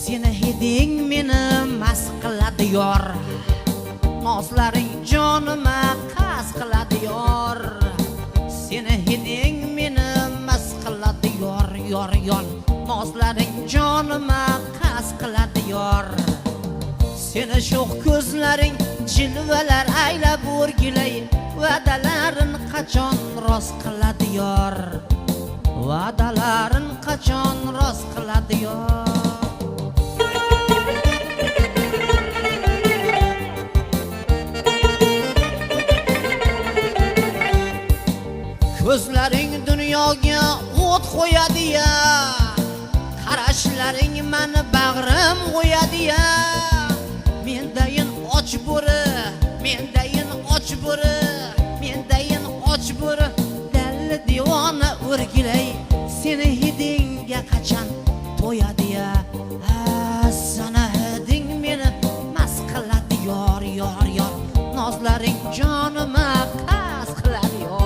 Seni hiding meni mast qiladi yor, nozlaring jonima qasd qiladi yor. Seni hiding meni mast qiladi yor, yor, yor, nozlaring jonima qasd qiladi yor. Seni sho'x ko'zlaring jilvalar aylab o'rgilay, va'dalarin qachon rost qiladi yor, va'dalarin qachon rost qiladi yor. Ko'zlaring dunyoga o't qo'yadi ya, qarashlaring meni bag'rim qo'yadi ya. Mendayin och bo'ri, mendayin och bo'ri, mendayin och bo'ri, dalli divona o'rgilay, seni hidingga qachon to'yadi ya. Sana hiding meni mast qiladi yor, yor, yor, nozlaring jonima qasd qiladi yor.